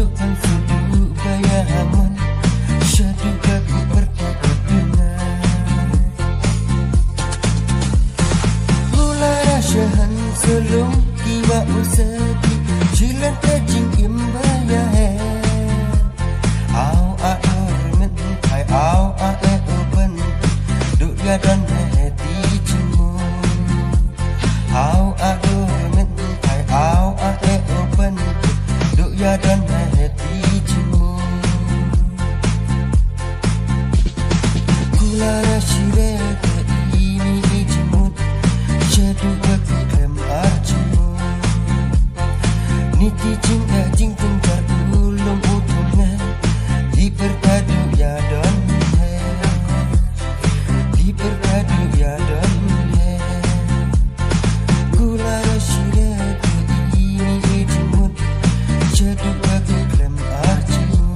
syaduk kan sudu gaya hamon, syaduk aku bertakut dengan mula rasyahan selum kiwa usaki jilan kajing imbaya he au a men kai au a e open duk ya dan hati cimu au a men kai au a e open duk ya dan hati cimu kula rasyire ke ini cimut syaduk aku kem arcimu niti cinta jing tengkar ulum utungan diperpadu ya dan diperpadu ya dan gula rasyida ke ini jimut syaduk aku klem arcimu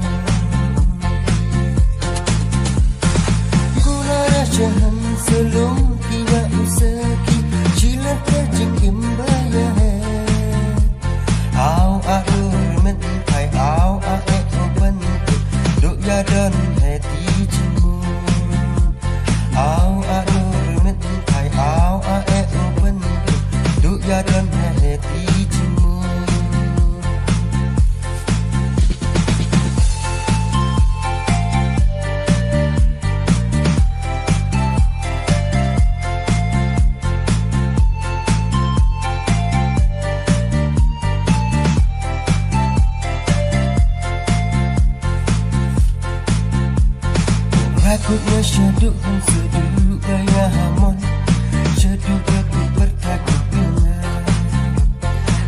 gula rasyahan selum kiwa usaki silat kajing imbaya au a men kai au a e open duk ya dan hati cimu au a men kai au a e open duk ya dan hati cimu Rakutnya syaduk yang seduk gaya hamon, syaduk aku bertakut dengan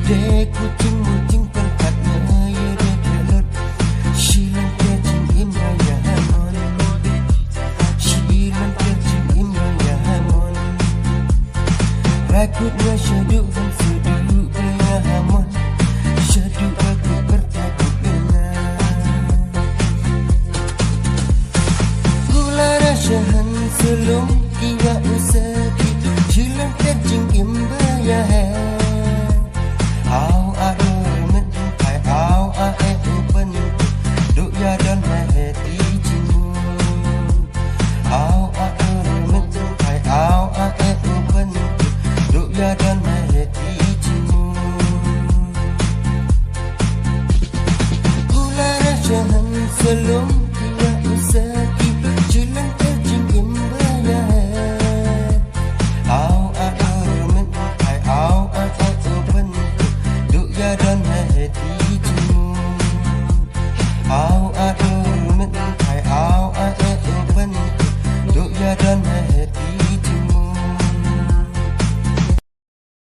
dek kucing-kucing tempatnya ya dek kelot silang kecing imraya hamon, silang kecing imraya hamon. Rakutnya syaduk yang